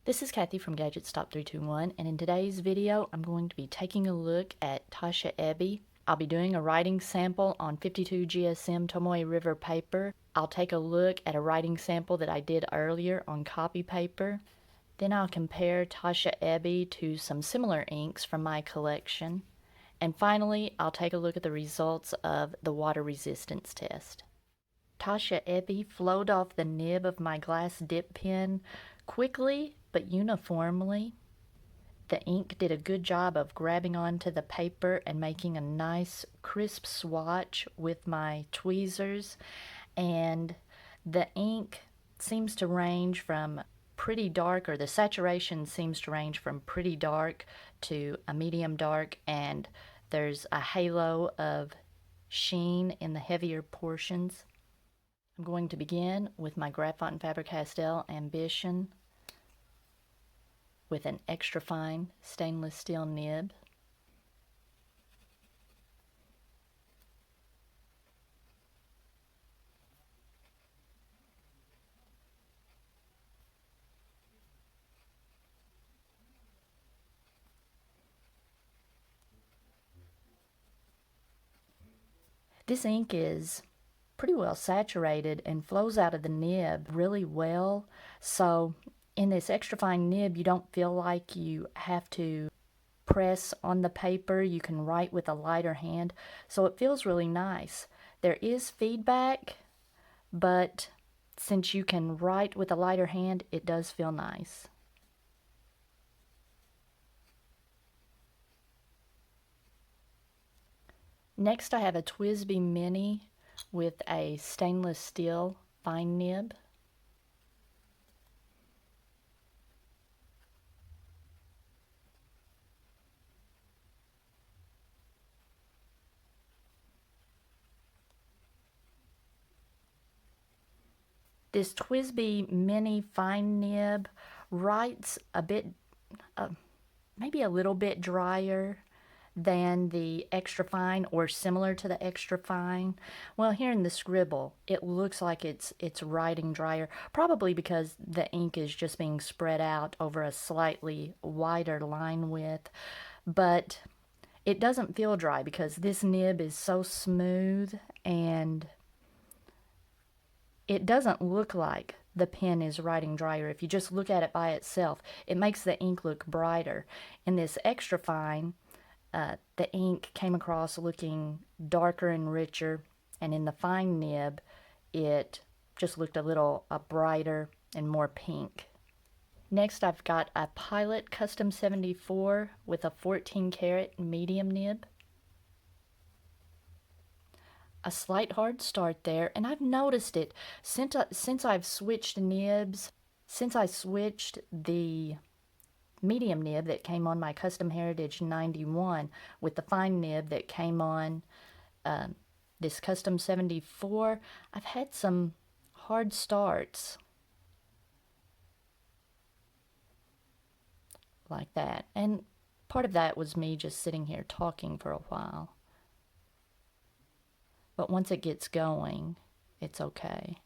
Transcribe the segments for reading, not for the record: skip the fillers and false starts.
This is Kathy from Gadgets Top 321, and in today's video I'm going to be taking a look at Taccia Ebi. I'll be doing a writing sample on 52 GSM Tomoe River paper. I'll take a look at a writing sample that I did earlier on copy paper. Then I'll compare Taccia Ebi to some similar inks from my collection. And finally, I'll take a look at the results of the water resistance test. Taccia Ebi flowed off the nib of my glass dip pen quickly but uniformly. The ink did a good job of grabbing onto the paper and making a nice crisp swatch with my tweezers, and the ink seems to range from pretty dark, or the saturation seems to range from pretty dark to a medium dark, and there's a halo of sheen in the heavier portions. I'm going to begin with my Graphite and Faber-Castell Ambition with an extra fine stainless steel nib. This ink is pretty well saturated and flows out of the nib really well, so in this extra fine nib you don't feel like you have to press on the paper. You can write with a lighter hand, so it feels really nice. There is feedback, but since you can write with a lighter hand, it does feel nice. Next I have a TWSBI Mini with a stainless steel fine nib. This TWSBI Mini fine nib writes a bit, maybe a little bit drier than the extra fine, or similar to the extra fine. Well, here in the scribble it looks like it's writing drier, probably because the ink is just being spread out over a slightly wider line width, but it doesn't feel dry because this nib is so smooth, and it doesn't look like the pen is writing drier. If you just look at it by itself, it makes the ink look brighter. In this extra fine, the ink came across looking darker and richer, and in the fine nib it just looked a little brighter and more pink. Next I've got a Pilot Custom 74 with a 14 karat medium nib. A slight hard start there, and I've noticed it since I've switched nibs, since I switched the medium nib that came on my Custom Heritage 91 with the fine nib that came on this Custom 74, I've had some hard starts like that, and part of that was me just sitting here talking for a while, but once it gets going, it's okay.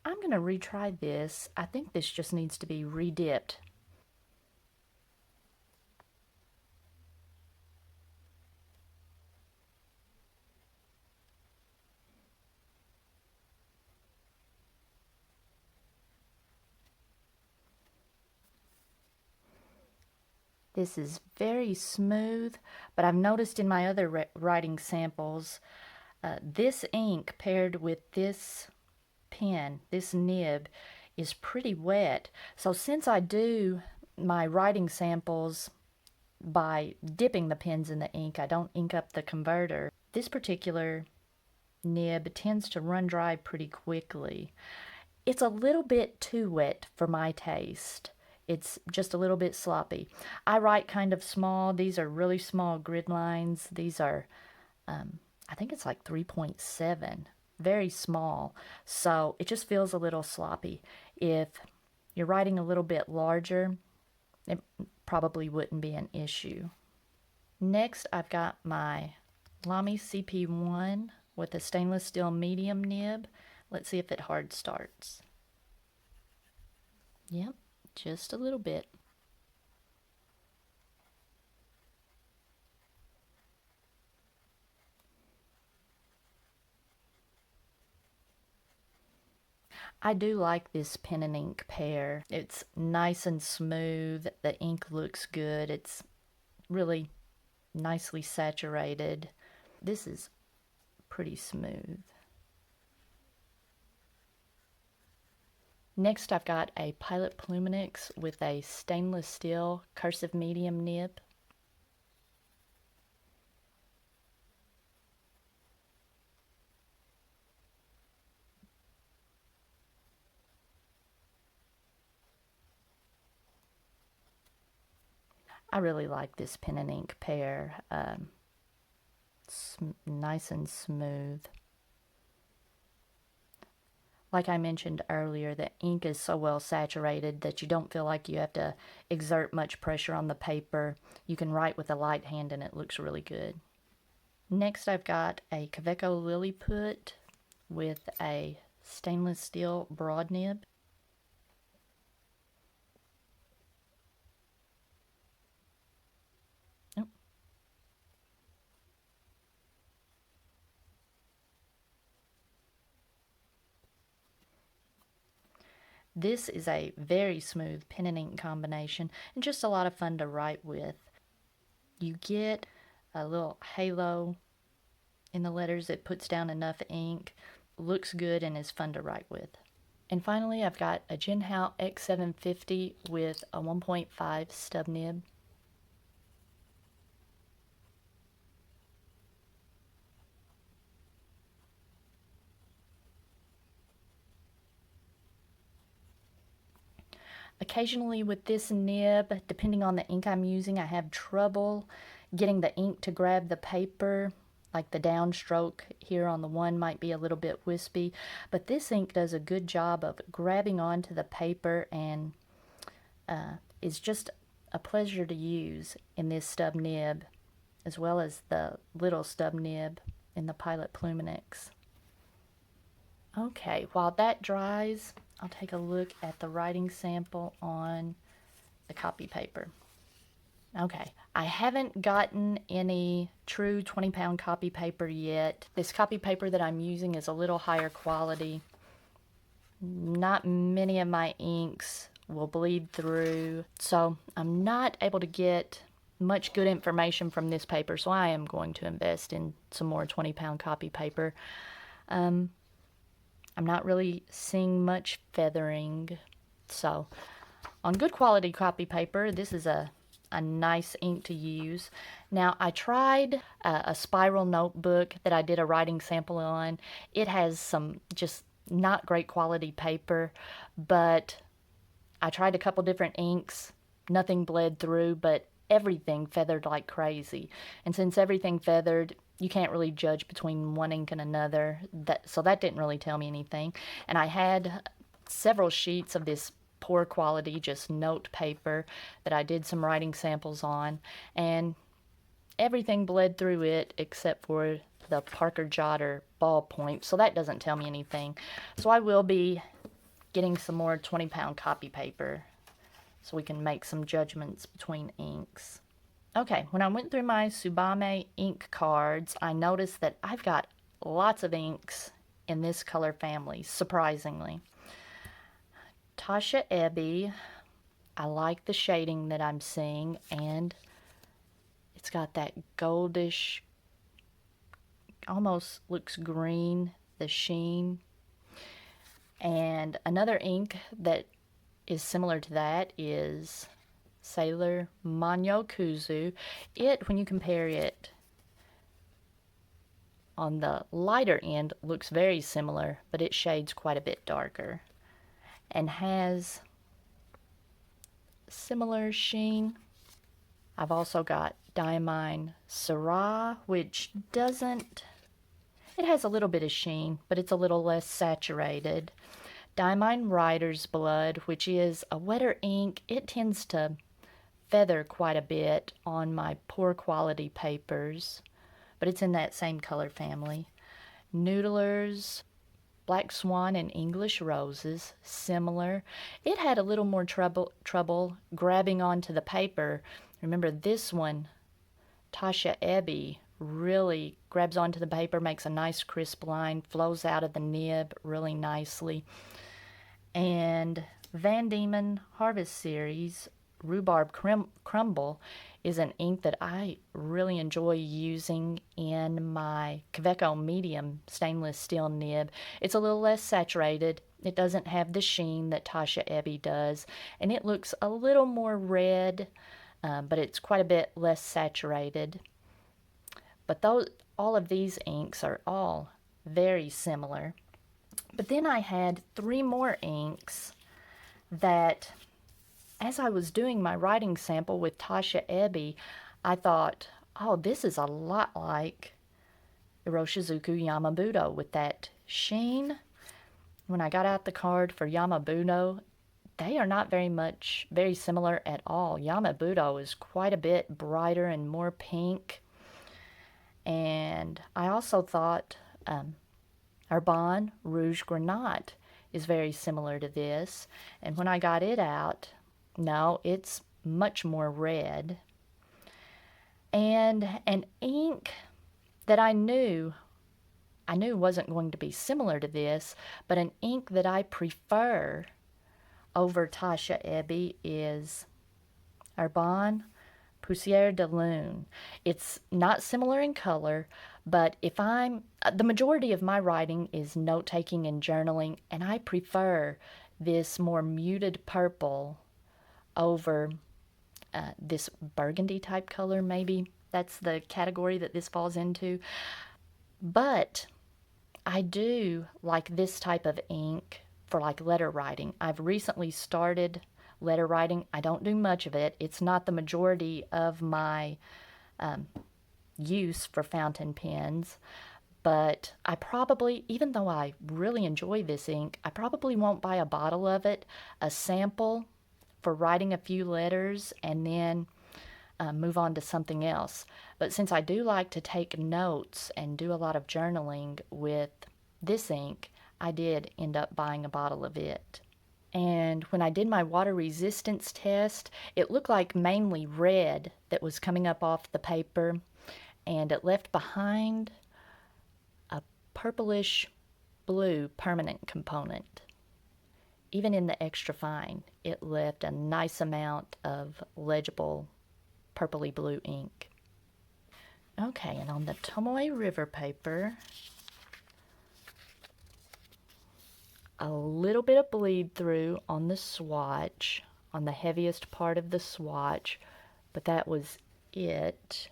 I'm going to retry this. I think this just needs to be re-dipped. This is very smooth, but I've noticed in my other writing samples, this ink paired with this pen, this nib, is pretty wet. So since I do my writing samples by dipping the pens in the ink, I don't ink up the converter, this particular nib tends to run dry pretty quickly. It's a little bit too wet for my taste. It's just a little bit sloppy. I write kind of small. These are really small grid lines. These are, I think it's like 3.7. Very small. So it just feels a little sloppy. If you're writing a little bit larger, it probably wouldn't be an issue. Next, I've got my Lamy CP1 with a stainless steel medium nib. Let's see if it hard starts. Yep, just a little bit. I do like this pen and ink pair. It's nice and smooth. The ink looks good. It's really nicely saturated. This is pretty smooth. Next, I've got a Pilot Pluminix with a stainless steel cursive medium nib. I really like this pen and ink pair. It's nice and smooth. Like I mentioned earlier, the ink is so well saturated that you don't feel like you have to exert much pressure on the paper. You can write with a light hand and it looks really good. Next, I've got a Kaweco Lilliput with a stainless steel broad nib. This is a very smooth pen and ink combination and just a lot of fun to write with. You get a little halo in the letters that puts down enough ink, looks good, and is fun to write with. And finally, I've got a Jinhao X750 with a 1.5 stub nib. Occasionally with this nib, depending on the ink I'm using, I have trouble getting the ink to grab the paper. Like the downstroke here on the one might be a little bit wispy, but this ink does a good job of grabbing onto the paper and is just a pleasure to use in this stub nib, as well as the little stub nib in the Pilot Pluminix. Okay, while that dries, I'll take a look at the writing sample on the copy paper. Okay, I haven't gotten any true 20-pound copy paper yet. This copy paper that I'm using is a little higher quality. Not many of my inks will bleed through, so I'm not able to get much good information from this paper, so I am going to invest in some more 20-pound copy paper. I'm not really seeing much feathering, so on good quality copy paper, this is a nice ink to use. Now, I tried a spiral notebook that I did a writing sample on. It has some just not great quality paper, but I tried a couple different inks. Nothing bled through, but everything feathered like crazy. And since everything feathered, you can't really judge between one ink and another. So that didn't really tell me anything. And I had several sheets of this poor quality, just note paper that I did some writing samples on, and everything bled through it except for the Parker Jotter ballpoint. So that doesn't tell me anything. So I will be getting some more 20-pound copy paper so we can make some judgments between inks. Okay, when I went through my Tsubame ink cards, I noticed that I've got lots of inks in this color family, surprisingly. Taccia Ebi, I like the shading that I'm seeing, and it's got that goldish, almost looks green, the sheen. And another ink that is similar to that is Sailor Manyo Kuzu. When you compare it on the lighter end, looks very similar, but it shades quite a bit darker and has similar sheen. I've also got Diamine Syrah, which doesn't, it has a little bit of sheen, but it's a little less saturated. Diamine Writer's Blood, which is a wetter ink. It tends to feather quite a bit on my poor quality papers, but it's in that same color family. Noodlers, Black Swan, and English Roses, similar. It had a little more trouble grabbing onto the paper. Remember this one, Taccia Ebi, really grabs onto the paper, makes a nice crisp line, flows out of the nib really nicely. And Van Diemen Harvest Series Rhubarb Crumble is an ink that I really enjoy using in my Kaweco medium stainless steel nib. It's a little less saturated. It doesn't have the sheen that Taccia Ebi does, and it looks a little more red, but it's quite a bit less saturated. But all of these inks are all very similar. But then I had 3 more inks that, as I was doing my writing sample with Taccia Ebi, I thought, oh, this is a lot like Iroshizuku Yamabudo with that sheen. When I got out the card for Yamabudo, they are not very similar at all. Yamabudo is quite a bit brighter and more pink. And I also thought Arbonne Rouge Granat is very similar to this. And when I got it out, no, it's much more red. And an ink that I knew wasn't going to be similar to this, but an ink that I prefer over Taccia Ebi is Arbonne Poussière de Lune. It's not similar in color, but the majority of my writing is note-taking and journaling, and I prefer this more muted purple over this burgundy type color, maybe. That's the category that this falls into. But I do like this type of ink for like letter writing. I've recently started letter writing. I don't do much of it. It's not the majority of my use for fountain pens, but I probably, even though I really enjoy this ink, I probably won't buy a bottle of it, a sample for writing a few letters, and then move on to something else. But since I do like to take notes and do a lot of journaling with this ink, I did end up buying a bottle of it. And when I did my water resistance test, it looked like mainly red that was coming up off the paper, and it left behind a purplish blue permanent component. Even in the extra fine, it left a nice amount of legible purpley blue ink. Okay, and on the Tomoe River paper, a little bit of bleed through on the swatch, on the heaviest part of the swatch, but that was it.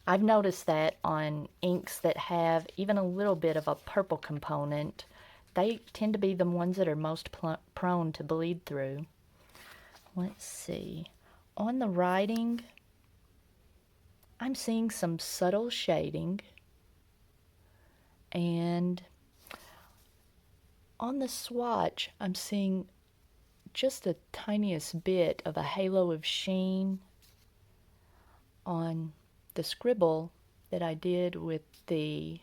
I've noticed that on inks that have even a little bit of a purple component, they tend to be the ones that are most prone to bleed through. Let's see. On the writing, I'm seeing some subtle shading, and on the swatch, I'm seeing just the tiniest bit of a halo of sheen. On the scribble that I did with the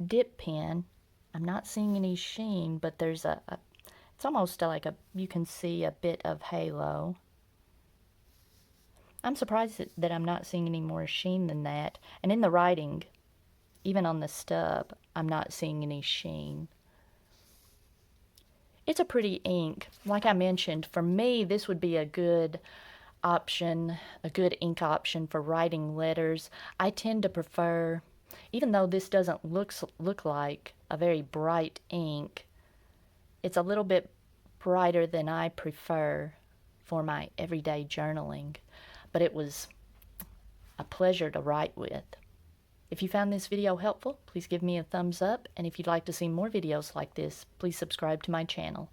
dip pen, I'm not seeing any sheen, but there's it's almost like you can see a bit of halo. I'm surprised that I'm not seeing any more sheen than that. And in the writing, even on the stub, I'm not seeing any sheen. It's a pretty ink. Like I mentioned, for me, this would be a good option, a good ink option for writing letters. I tend to prefer, even though this doesn't look like a very bright ink, it's a little bit brighter than I prefer for my everyday journaling. But it was a pleasure to write with. If you found this video helpful, please give me a thumbs up, and if you'd like to see more videos like this, please subscribe to my channel.